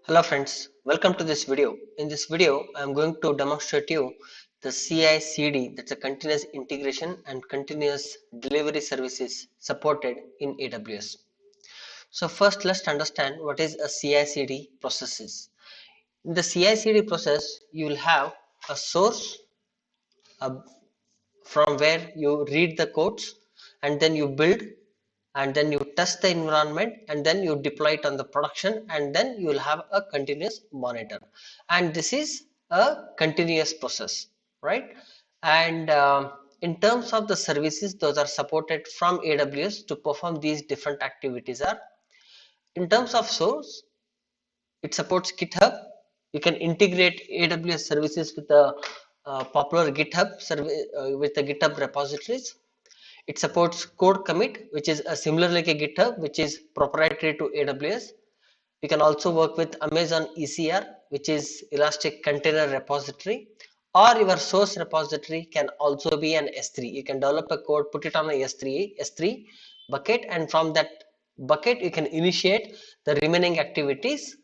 Hello friends, welcome to this video. In this video, I am going to demonstrate you the CI/CD, that's a continuous integration and continuous delivery services supported in AWS. So first, let's understand what is a CI/CD processes. In the CI/CD process, you will have a source uh, from where you read the codes and then you build and then you test the environment and then you deploy it on the production and then you will have a continuous monitor, and this is a continuous process, right? And in terms of the services, those are supported from AWS to perform these different activities are, in terms of source, it supports GitHub. You can integrate AWS services with the popular GitHub service with the GitHub repositories. It supports code commit, which is similar like a GitHub, which is proprietary to AWS. You can also work with Amazon ECR, which is Elastic Container Repository, or your source repository can also be an S3. You can develop a code, put it on a S3 bucket, and from that bucket you can initiate the remaining activities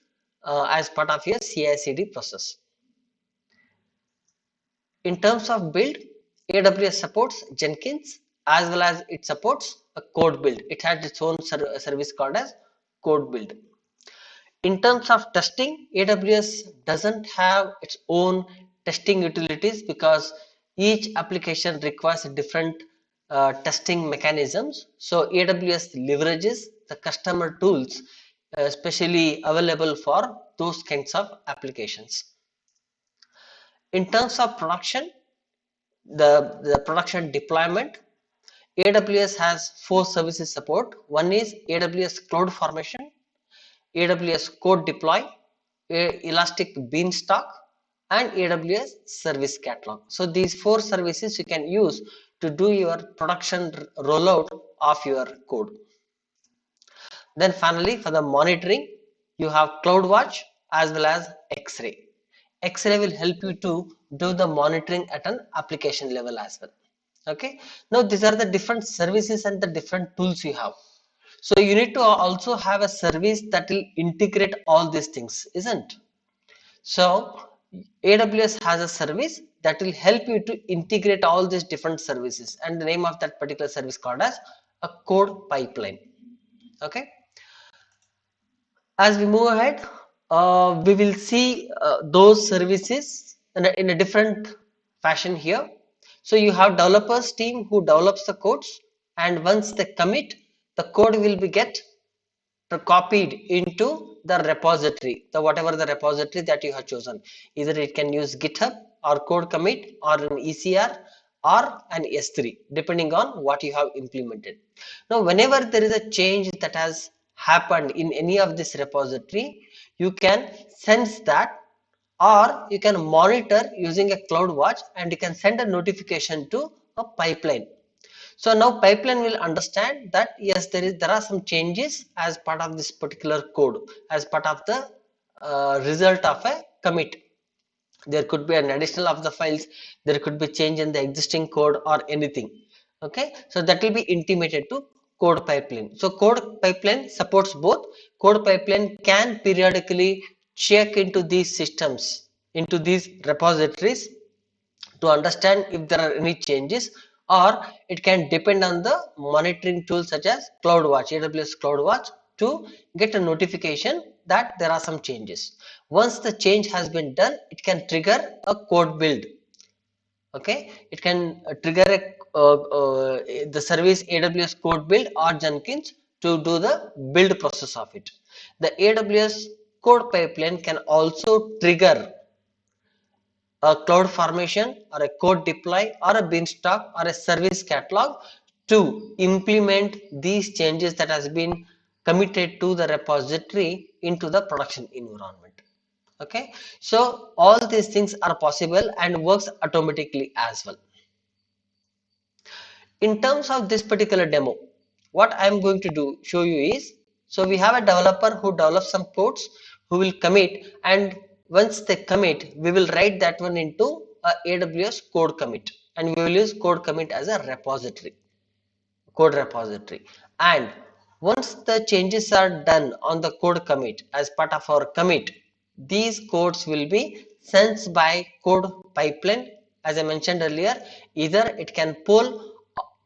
as part of your CI/CD process. In terms of build, AWS supports Jenkins as well as it supports a code build. It has its own service called as code build. In terms of testing, AWS doesn't have its own testing utilities because each application requires different testing mechanisms. So AWS leverages the customer tools especially available for those kinds of applications. In terms of production, the production deployment, AWS has four services support. One is AWS Cloud Formation, AWS Code Deploy, Elastic Beanstalk, and AWS Service Catalog. So these four services you can use to do your production rollout of your code. Then finally, for the monitoring, you have CloudWatch as well as X-Ray. X-Ray will help you to do the monitoring at an application level as well. Okay. Now these are the different services and the different tools you have. So you need to also have a service that will integrate all these things, isn't? So AWS has a service that will help you to integrate all these different services, and the name of that particular service called as a code pipeline. Okay. As we move ahead, we will see those services in a different fashion here. So you have developers team who develops the codes, and once they commit, the code will be get copied into the repository, the whatever the repository that you have chosen. Either it can use GitHub or code commit or an ECR or an S3, depending on what you have implemented. Now whenever there is a change that has happened in any of this repository, you can sense that, or you can monitor using a CloudWatch, and you can send a notification to a pipeline. So now pipeline will understand that yes, there are some changes as part of this particular code, as part of the result of a commit. There could be an additional of the files, there could be change in the existing code or anything. Okay, so that will be intimated to code pipeline. So code pipeline supports both. Code pipeline can periodically check into these systems, into these repositories, to understand if there are any changes, or it can depend on the monitoring tool such as CloudWatch, AWS CloudWatch, to get a notification that there are some changes. Once the change has been done, it can trigger a code build. Okay, it can trigger the service AWS code build or Jenkins to do the build process of it. The AWS code pipeline can also trigger a cloud formation or a code deploy or a beanstalk or a service catalog to implement these changes that has been committed to the repository into the production environment. Okay, so all these things are possible and works automatically as well. In terms of this particular demo, what I am going to do show you is, so we have a developer who develops some codes who will commit, and once they commit, we will write that one into a AWS code commit, and we will use code commit as a repository, code repository. And once the changes are done on the code commit as part of our commit, these codes will be sent by code pipeline. As I mentioned earlier, either it can pull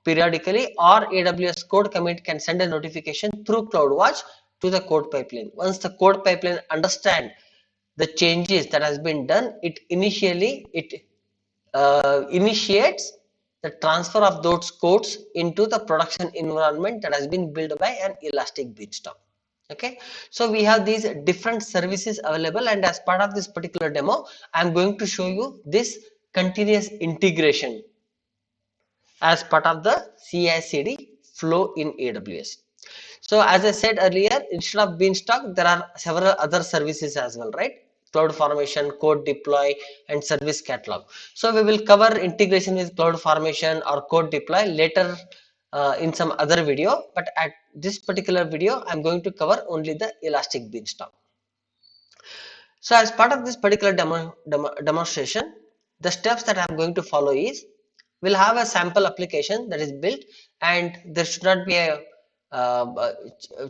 periodically, or AWS code commit can send a notification through CloudWatch to the code pipeline. Once the code pipeline understand the changes that has been done, it initiates the transfer of those codes into the production environment that has been built by an Elastic Beanstalk. Okay, so we have these different services available, and as part of this particular demo, I am going to show you this continuous integration as part of the CI/CD flow in AWS. So as I said earlier, instead of Beanstalk, there are several other services as well, right? CloudFormation, Code Deploy, and Service Catalog. So we will cover integration with CloudFormation or Code Deploy later in some other video. But at this particular video, I'm going to cover only the Elastic Beanstalk. So as part of this particular demonstration, the steps that I'm going to follow is, we'll have a sample application that is built, and there should not be a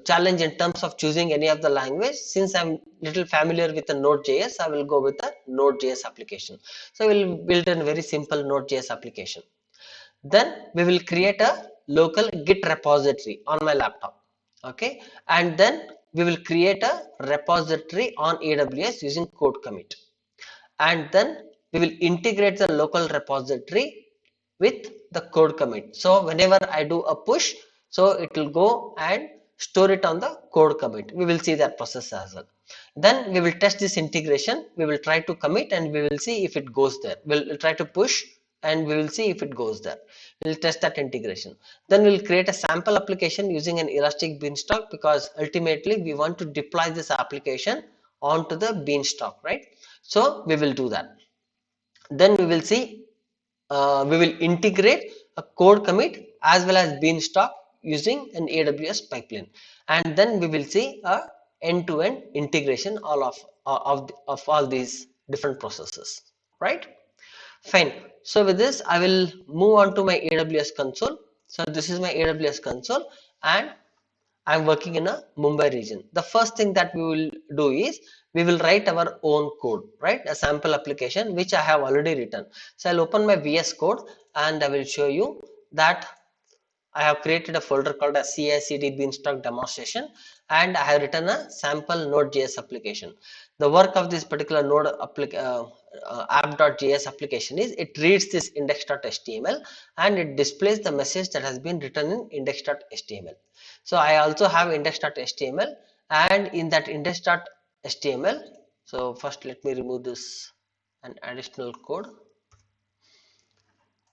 challenge in terms of choosing any of the language. Since I'm little familiar with the Node.js, I will go with the Node.js application. So we'll build a very simple Node.js application. Then we will create a local Git repository on my laptop. Okay, and then we will create a repository on AWS using code commit, and then we will integrate the local repository with the code commit. So whenever I do a push, so it will go and store it on the code commit. We will see that process as well. Then we will test this integration. We will try to commit, and we will see if it goes there. We'll try to push, and we will see if it goes there. We'll test that integration. Then we'll create a sample application using an Elastic Beanstalk, because ultimately we want to deploy this application onto the Beanstalk, right? So we will do that. Then we will see, we will integrate a code commit as well as Beanstalk using an AWS pipeline, and then we will see a end-to-end integration of all these different processes, right? Fine. So with this, I will move on to my AWS console. So this is my AWS console, and I'm working in a Mumbai region. The first thing that we will do is, we will write our own code, right? A sample application which I have already written. So I'll open my VS Code, and I will show you that I have created a folder called a CI/CD Beanstalk demonstration, and I have written a sample Node.js application. The work of this particular app.js application is, it reads this index.html, and it displays the message that has been written in index.html. So I also have index.html, and in that index.html, so first let me remove this an additional code.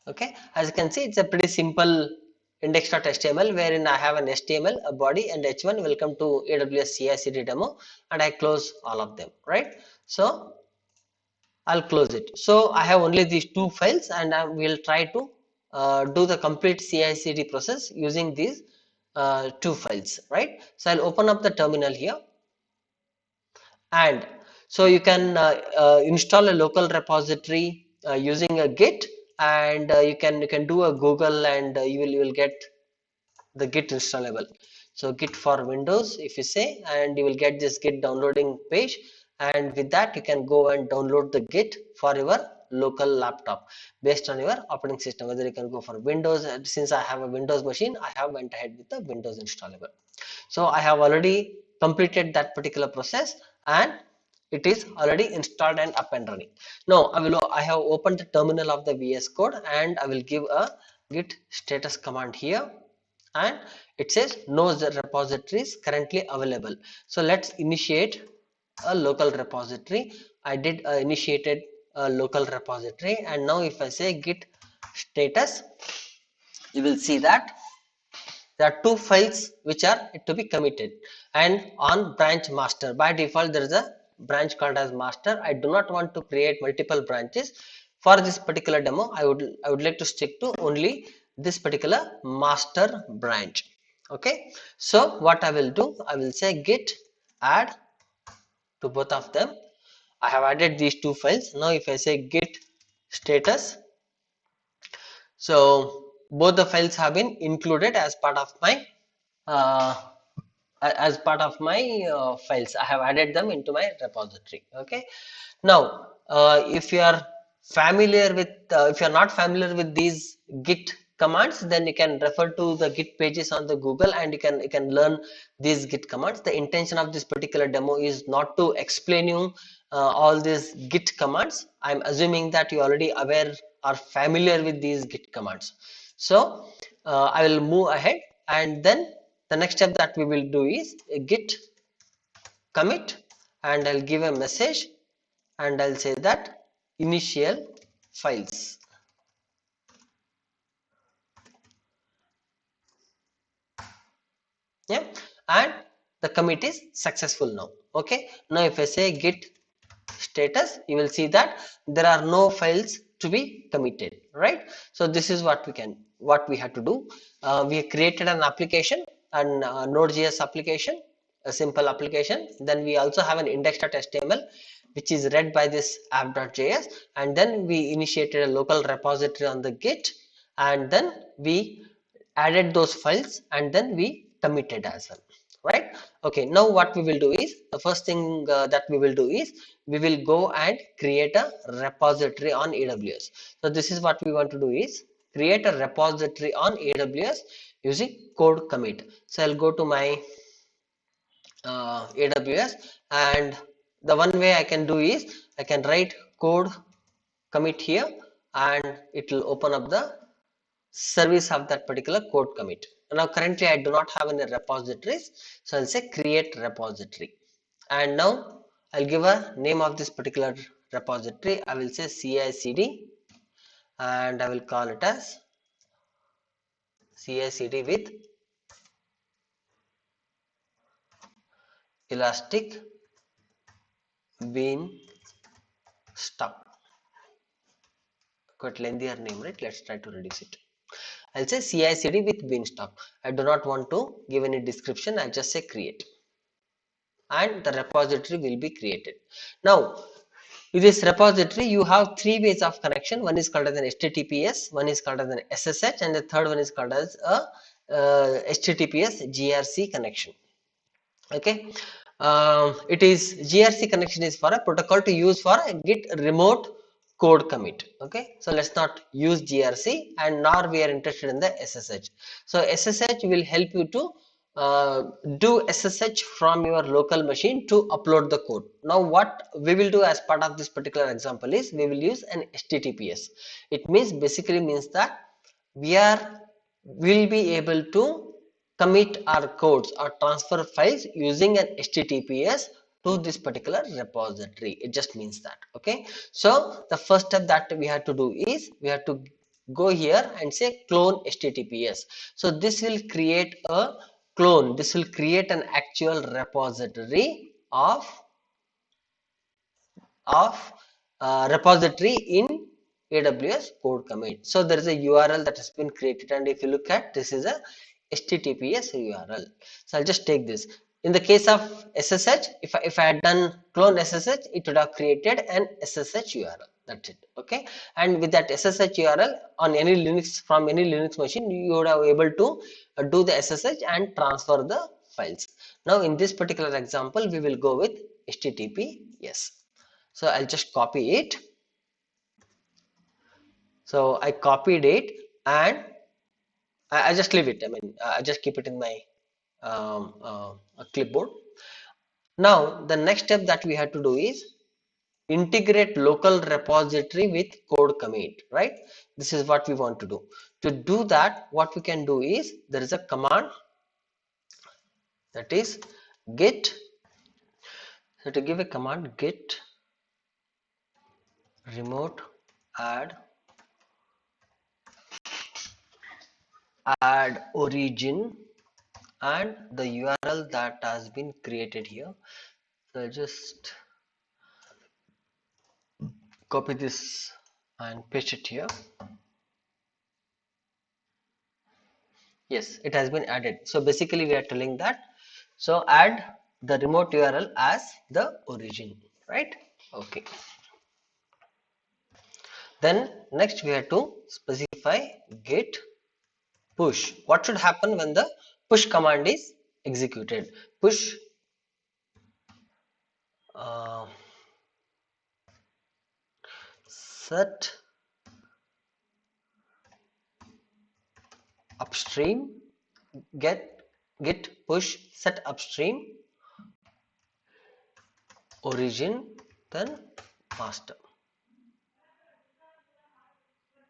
Okay, as you can see, it's a pretty simple index.html, wherein I have an HTML, a body, and h1. Welcome to AWS CI/CD demo, and I close all of them, right? So I'll close it. So I have only these two files, and I will try to do the complete CI/CD process using these two files, right? So I'll open up the terminal here, and so you can install a local repository using a Git, and you can do a Google, and you will get the Git installable. So Git for Windows, if you say, and you will get this Git downloading page, and with that you can go and download the Git for your local laptop based on your operating system, whether you can go for Windows. Since I have a Windows machine, I have went ahead with the Windows installable. So I have already completed that particular process, and it is already installed and up and running. Now I have opened the terminal of the VS Code, and I will give a git status command here, and it says no repository is currently available. So let's initiate a local repository. I did initiated a local repository, and now if I say git status, you will see that there are two files which are to be committed, and on branch master, by default there is a branch called as master. I do not want to create multiple branches. For this particular demo, I would like to stick to only this particular master branch. Okay, so what I will do, I will say git add to both of them. I have added these two files. Now if I say git status, so both the files have been included as part of my uh, as part of my files. I have added them into my repository. Okay. Now, if you are familiar with, if you are not familiar with these Git commands, then you can refer to the Git pages on the Google, and you can learn these Git commands. The intention of this particular demo is not to explain you all these Git commands. I'm assuming that you already aware or familiar with these Git commands. So I will move ahead, and then the next step that we will do is a git commit, and I'll give a message, and I'll say that initial files. Yeah, and the commit is successful now. Okay, now if I say git status, you will see that there are no files to be committed, right? So this is what we have to do. We have created an application, an Node.js application, a simple application. Then we also have an index.html which is read by this app.js, and then we initiated a local repository on the git, and then we added those files, and then we committed as well, right? Okay, now what we will do is, the first thing that we will do is, we will go and create a repository on AWS. So this is what we want to do is create a repository on AWS using code commit. So I'll go to my AWS, and the one way I can do is I can write code commit here, and it will open up the service of that particular code commit. Now currently I do not have any repositories, so I'll say create repository, and now I'll give a name of this particular repository. I will say CI/CD, and I will call it as CI/CD with Elastic Beanstalk. Quite lengthier name, right? Let's try to reduce it. I'll say CI/CD with Beanstalk. I do not want to give any description. I just say create, and the repository will be created. Now, with this repository, you have three ways of connection. One is called as an HTTPS, one is called as an SSH, and the third one is called as a HTTPS GRC connection. Okay, it is GRC connection is for a protocol to use for a Git remote code commit. Okay, so let's not use GRC, and nor we are interested in the SSH. So SSH will help you to do SSH from your local machine to upload the code. Now what we will do as part of this particular example is, we will use an HTTPS. It means, basically means that we will be able to commit our codes or transfer files using an HTTPS to this particular repository. It just means that. Okay, so the first step that we have to do is, we have to go here and say clone HTTPS. So this will create a clone, this will create an actual repository of repository in AWS code commit. So there is a URL that has been created, and if you look at, this is a HTTPS URL. So I'll just take this. In the case of SSH, if I had done clone SSH, it would have created an SSH URL. That's it. Okay, and with that SSH URL on any Linux, from any Linux machine, you would have able to do the SSH and transfer the files. Now in this particular example, we will go with HTTPS. So I'll just copy it. So I copied it, and I just leave it. I mean, I just keep it in my clipboard. Now the next step that we have to do is integrate local repository with code commit, right? This is what we want to do. To do that, what we can do is, there is a command, that is git. So to give a command, git remote add origin, and the URL that has been created here. So I'll just copy this and paste it here. Yes, it has been added. So basically we are telling that, so add the remote URL as the origin, right? Okay, then next we have to specify git push. What should happen when the push command is executed. Push uh, set upstream, get git push set upstream origin, then master.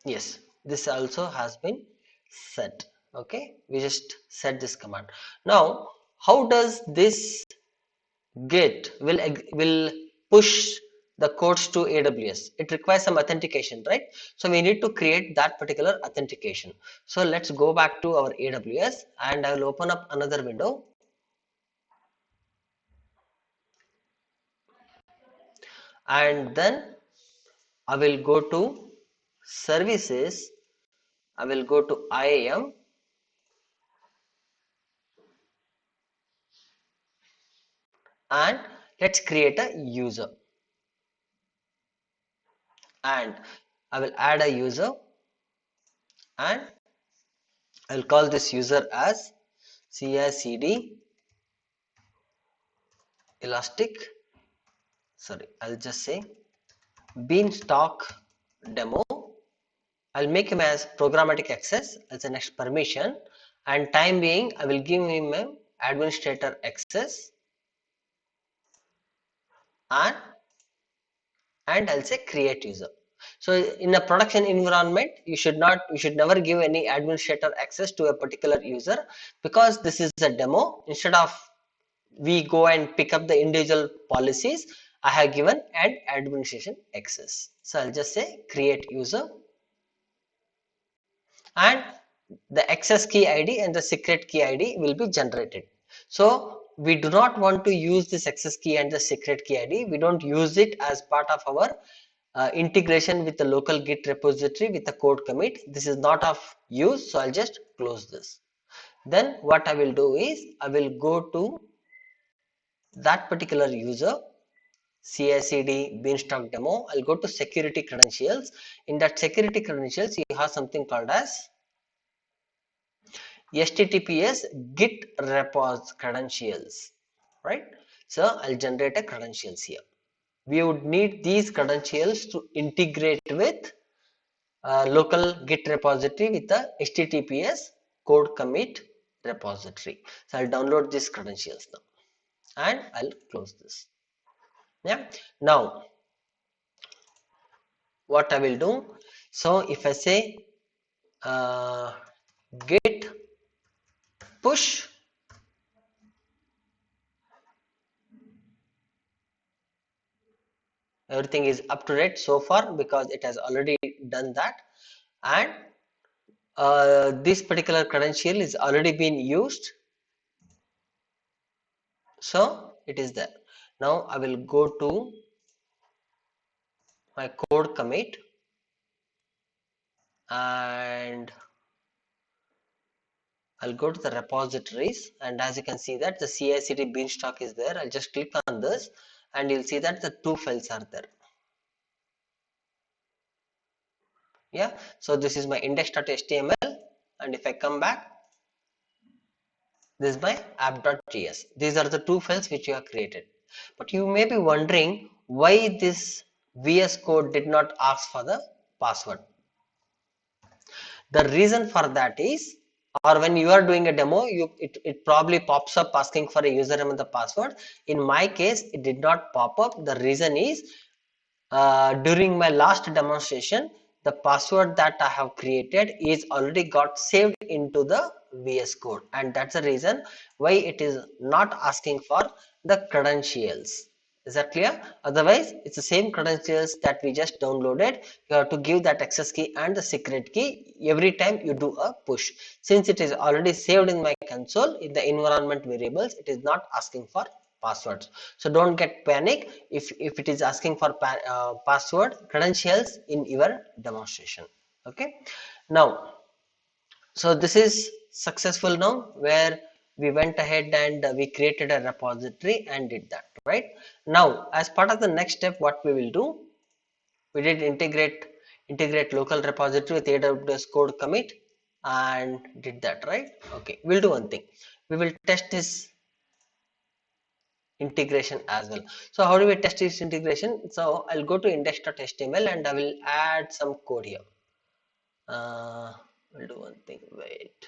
Yes, this also has been set. Okay, we just set this command. Now, how does this git will push the codes to AWS? It requires some authentication, right? So we need to create that particular authentication. So let's go back to our AWS and I will open up another window, and then I will go to services. I will go to IAM and let's create a user, and I will add a user and I'll call this user as CI/CD elastic, sorry, I'll just say beanstalk demo. I'll make him as programmatic access as the next permission, and time being I will give him a administrator access, and I'll say create user. So in a production environment, you should never give any administrator access to a particular user, because this is a demo. Instead of we go and pick up the individual policies, I have given an administration access. So I'll just say create user, and the access key ID and the secret key ID will be generated. So we do not want to use this access key and the secret key ID. We don't use it as part of our integration with the local Git repository with the code commit. This is not of use, so I'll just close this. Then what I will do is I will go to that particular user, CI/CD beanstalk demo. I'll go to security credentials. In that security credentials, you have something called as HTTPS git repos credentials, right? So I'll generate a credentials here. We would need these credentials to integrate with local git repository with the HTTPS code commit repository. So I'll download these credentials now and I'll close this. Yeah. Now what I will do, so if I say git push everything is up to date so far because it has already done that, and this particular credential is already been used, so it is there. Now I will go to my code commit and I'll go to the repositories, and as you can see that the CI/CD beanstalk is there. I'll just click on this and you'll see that the two files are there. Yeah, so this is my index.html, and if I come back, this is my app.js. These are the two files which you have created. But you may be wondering why this VS Code did not ask for the password. The reason for that is, or when you are doing a demo, it probably pops up asking for a username and the password. In my case, it did not pop up. The reason is, during my last demonstration, the password that I have created is already got saved into the VS Code, and that's the reason why it is not asking for the credentials. Is that clear? Otherwise, it's the same credentials that we just downloaded. You have to give that access key and the secret key every time you do a push. Since it is already saved in my console in the environment variables, it is not asking for passwords. So don't get panic if it is asking for password credentials in your demonstration. Okay. Now, so this is successful now, where we went ahead and we created a repository and did that, right? Now, as part of the next step, what we will do, we did integrate local repository with AWS code commit and did that, right? Okay, we'll do one thing. we will test this integration as well. So how do we test this integration? So I'll go to index.html and I will add some code here. We'll do one thing, wait.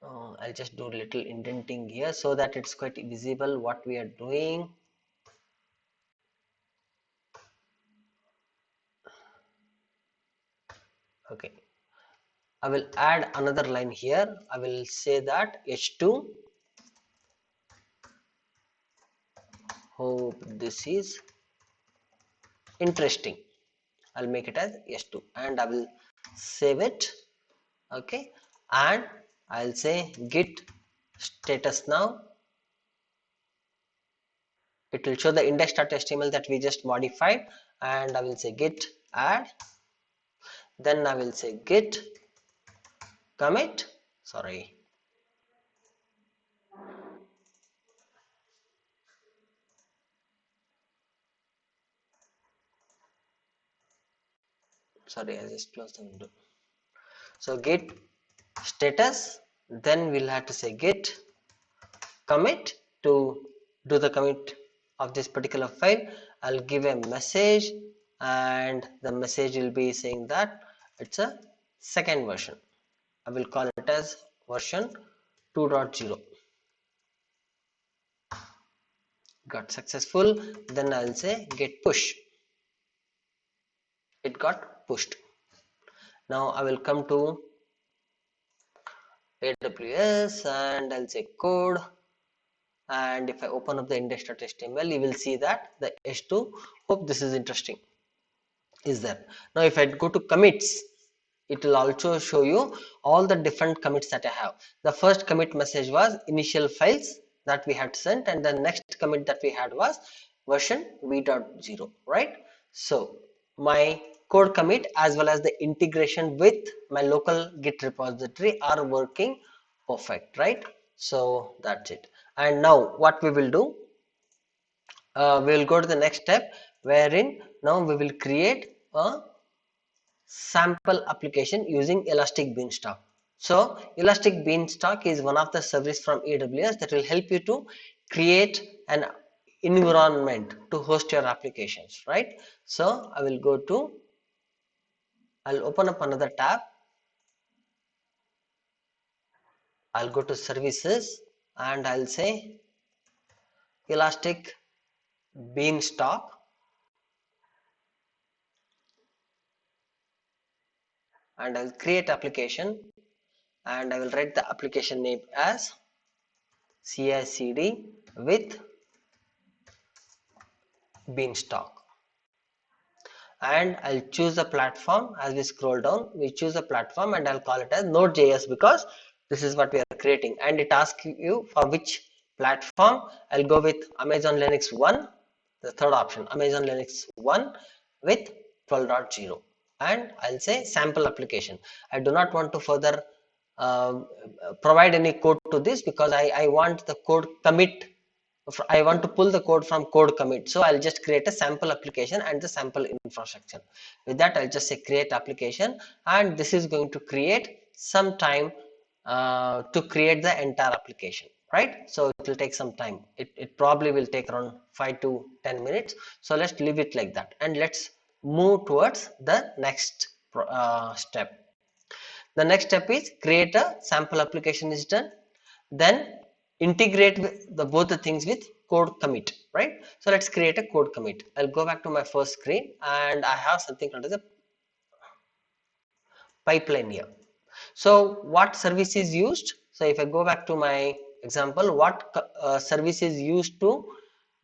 I'll just do a little indenting here so that it's quite visible what we are doing. Okay, I will add another line here. I will say that h2, hope this is interesting. I'll make it as h2 and I will save it. Okay, and I'll say git status now. It will show the index.html that we just modified, and I will say git add. Then I will say git commit. Sorry. Sorry, I just closed the window. So git status. Then we'll have to say git commit to do the commit of this particular file. I'll give a message, and the message will be saying that it's a second version. I will call it as version 2.0. Got successful. Then I'll say git push. It got pushed. Now I will come to AWS and I'll say code, and if I open up the index.html, you will see that the h2, hope this is interesting, is there. Now if I go to commits, it will also show you all the different commits that I have. The first commit message was initial files that we had sent, and the next commit that we had was version v.0, right? So my code commit as well as the integration with my local git repository are working perfect, right? So that's it. And now what we will do, we will go to the next step, wherein now we will create a sample application using Elastic Beanstalk. So Elastic Beanstalk is one of the service from AWS that will help you to create an environment to host your applications, right? So I will go to, I'll open up another tab. I'll go to services and I'll say Elastic Beanstalk, and I'll create application, and I will write the application name as CI/CD with Beanstalk, and I'll choose the platform. As we scroll down, we choose a platform and I'll call it as Node.js because this is what we are creating, and it asks you for which platform. I'll go with Amazon Linux 1, the third option, Amazon Linux 1 with 12.0, and I'll say sample application. I do not want to further provide any code to this because I want the code commit. I want to pull the code from code commit, so I'll just create a sample application and the sample infrastructure. With that, I'll just say create application, and this is going to create some time to create the entire application, right? So it will take some time. It probably will take around 5 to 10 minutes. So let's leave it like that, and let's move towards the next step. The next step is create a sample application is done. Then integrate with both the things with code commit, right? So let's create a code commit. I'll go back to my first screen and I have something called as a pipeline here. So what service is used? So if I go back to my example, what service is used to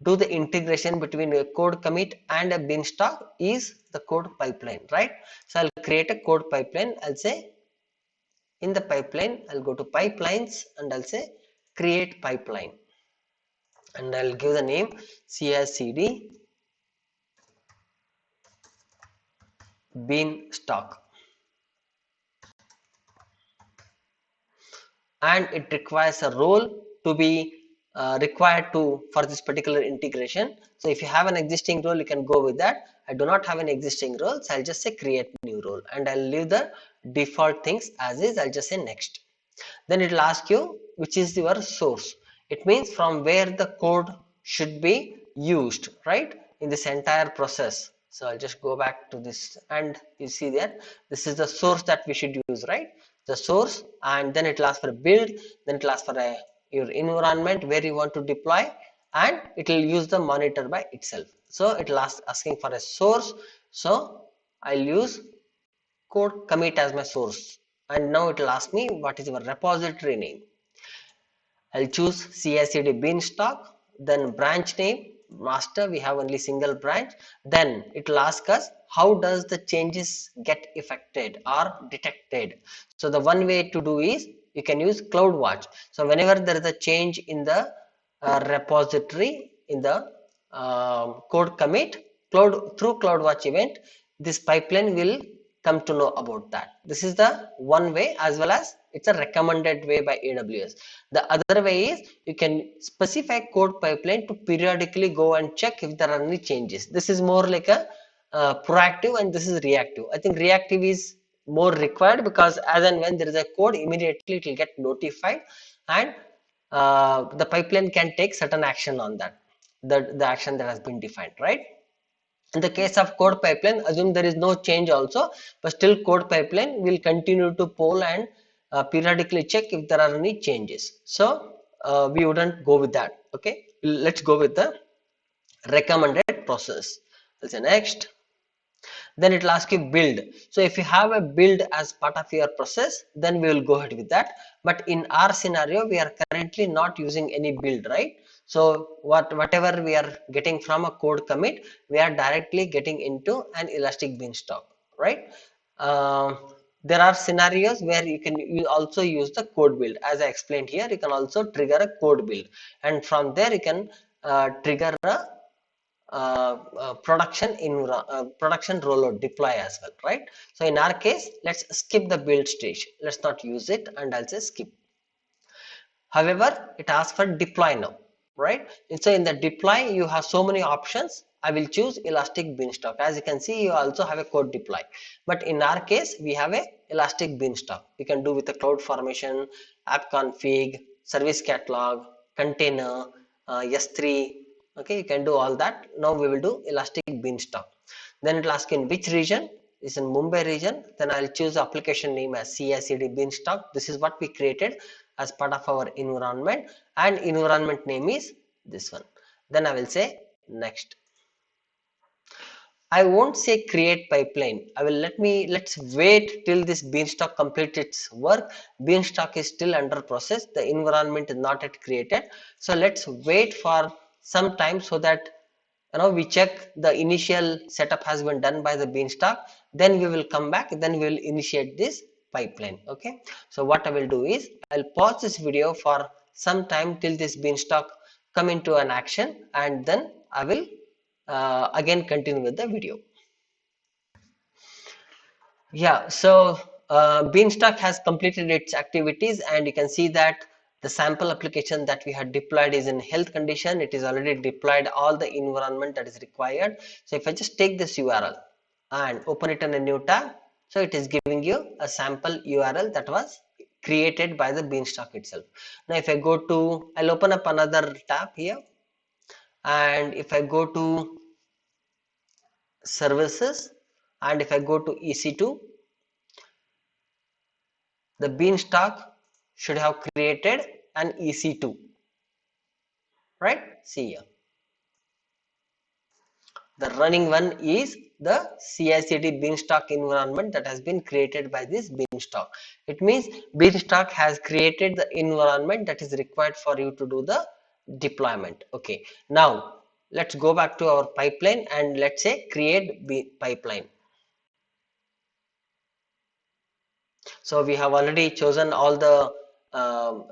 do the integration between a code commit and a Beanstalk is the code pipeline, right? So I'll create a code pipeline. I'll say in the pipeline, I'll go to pipelines and I'll say create pipeline, and I'll give the name CI/CD Beanstalk, and it requires a role to be required to for this particular integration. So if you have an existing role, you can go with that. I do not have an existing role, so I'll just say create new role, and I'll leave the default things as is. I'll just say next. Then it will ask you which is your source. It means from where the code should be used, right, in this entire process. So I'll just go back to this, and you see that this is the source that we should use, right? The source, and then it will ask for a build, then it will ask for your environment where you want to deploy, and it will use the monitor by itself. So it will asking for a source. So I'll use code commit as my source, and now it will ask me what is your repository name. I'll choose CI/CD beanstalk, then branch name master, we have only single branch. Then it will ask us how does the changes get affected or detected. So the one way to do is you can use CloudWatch. So whenever there is a change in the repository in the code commit, through CloudWatch event, this pipeline will come to know about that. This is the one way, as well as it's a recommended way by AWS. The other way is you can specify code pipeline to periodically go and check if there are any changes. This is more like a proactive, and this is reactive. I think reactive is more required, because as and when there is a code, immediately it will get notified, and the pipeline can take certain action on that, the action that has been defined, right? In the case of code pipeline, assume there is no change also, but still code pipeline will continue to poll and periodically check if there are any changes. So we wouldn't go with that. Okay, let's go with the recommended process. I'll say next. Then it will ask you build. So if you have a build as part of your process, then we will go ahead with that. But in our scenario, we are currently not using any build, right? So whatever we are getting from a code commit, we are directly getting into an elastic beanstalk, right? uh, there are scenarios where you also use the code build. As I explained here, you can also trigger a code build, and from there you can trigger a production rollout deploy as well, right? So in our case, let's skip the build stage, let's not use it, and I'll say skip. However, it asks for deploy now, right? And so in the deploy you have so many options. I will choose elastic beanstalk. As you can see, you also have a code deploy, but in our case we have a elastic beanstalk. You can do with the cloud formation, app config, service catalog, container, s3. Okay, you can do all that. Now we will do elastic beanstalk. Then it will ask in which region. Is in Mumbai region. Then I'll choose application name as CI/CD beanstalk. This is what we created as part of our environment, and environment name is this one. Then I will say next. I won't say create pipeline. Let's wait till this beanstalk completes its work. Beanstalk is still under process. The environment is not yet created. So let's wait for some time, so that we check the initial setup has been done by the beanstalk. Then we will come back, then we will initiate this pipeline. Okay, so what I will do is I'll pause this video for some time till this beanstalk come into an action, and then I will again continue with the video. Yeah, so Beanstalk has completed its activities, and you can see that the sample application that we had deployed is in health condition. It is already deployed all the environment that is required. So if I just take this URL and open it in a new tab, so it is giving you a sample URL that was created by the Beanstalk itself. Now if I go to, I'll open up another tab here, and if I go to services, and if I go to EC2, the Beanstalk should have created an EC2, right? See here. The running one is the CI/CD Beanstalk environment that has been created by this Beanstalk. It means Beanstalk has created the environment that is required for you to do the deployment. Okay, now let's go back to our pipeline, and let's say create pipeline. So we have already chosen all the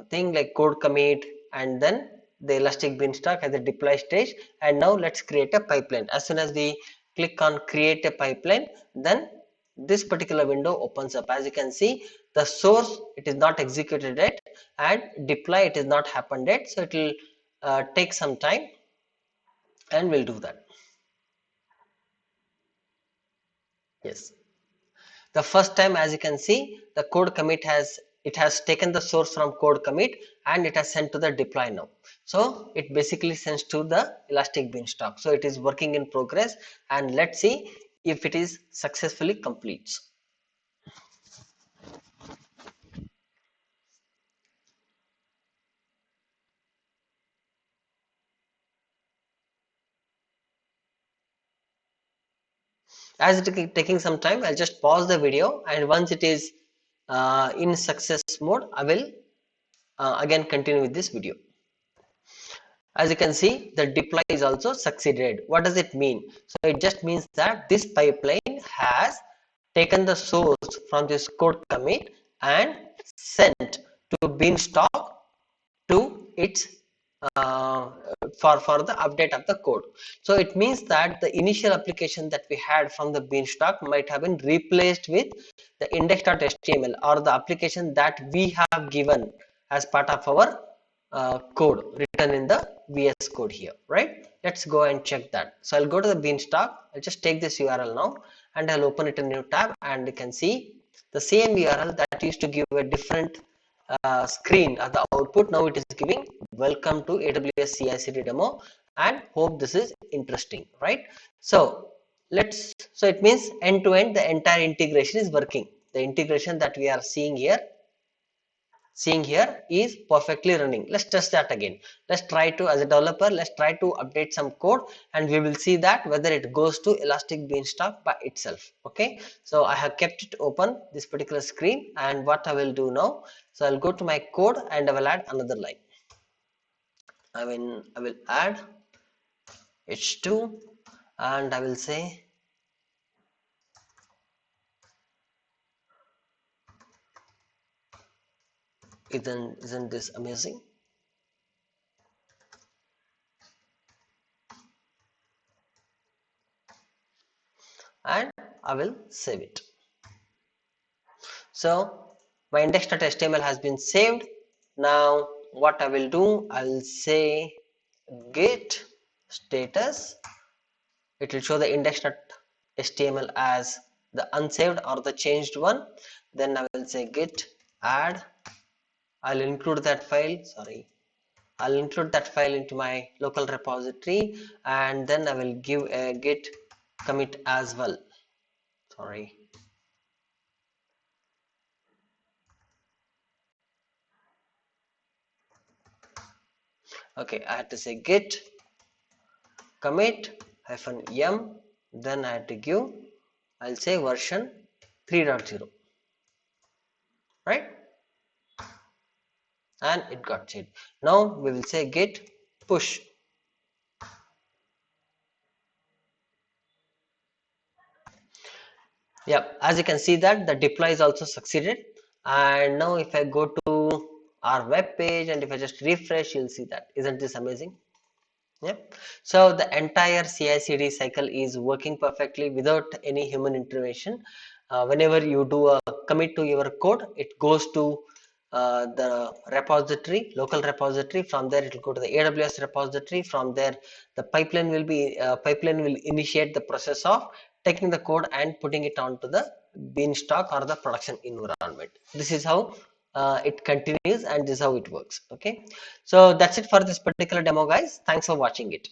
thing like code commit, and then the elastic beanstalk at the deploy stage, and now let's create a pipeline. As soon as we click on create a pipeline, then this particular window opens up. As you can see, the source, it is not executed yet, and deploy, it is not happened yet, so it will take some time, and we'll do that. Yes, the first time, as you can see, the code commit has it has taken the source from code commit and it has sent to the deploy now. So it basically sends to the Elastic Beanstalk. So it is working in progress, and let's see if it is successfully completes. As it is taking some time, I'll just pause the video, and once it is in success mode, I will again continue with this video. As you can see, the deploy is also succeeded. What does it mean? So it just means that this pipeline has taken the source from this code commit and sent to Beanstalk to its for the update of the code. So it means that the initial application that we had from the Beanstalk might have been replaced with the index.html, or the application that we have given as part of our code written in the VS code here, right? Let's go and check that. So I'll go to the Beanstalk. I'll just take this URL now and I'll open it in a new tab, and you can see the same URL that used to give a different screen at the output. Now it is giving welcome to AWS CI/CD demo, and hope this is interesting, right? So so it means end to end the entire integration is working. The integration that we are seeing here is perfectly running. Let's test that again. Let's try to, as a developer, let's try to update some code, and we will see that whether it goes to Elastic Beanstalk by itself. Okay, so I have kept it open, this particular screen, and what I will do now, so I'll go to my code and I will add another line. I will add h2, and I will say isn't this amazing? And I will save it. So my index.html has been saved. Now what I will do, I'll say git status. It will show the index.html as the unsaved or the changed one. Then I will say git add. I'll include that file. Sorry, I'll include that file into my local repository, and then I will give a git commit as well. Sorry. Okay, I had to say git commit -m, then I had to give, I'll say version 3.0, right? And it got saved. Now we will say git push. Yeah, as you can see that the deploy is also succeeded. And now if I go to our web page and if I just refresh, you'll see that. Isn't this amazing? Yeah. So the entire CI/CD cycle is working perfectly without any human intervention. Whenever you do a commit to your code, it goes to the repository, local repository. From there, it will go to the AWS repository. From there, the pipeline will initiate the process of taking the code and putting it onto the Beanstalk or the production environment. This is how it continues, and this is how it works. Okay, so that's it for this particular demo, guys. Thanks for watching it.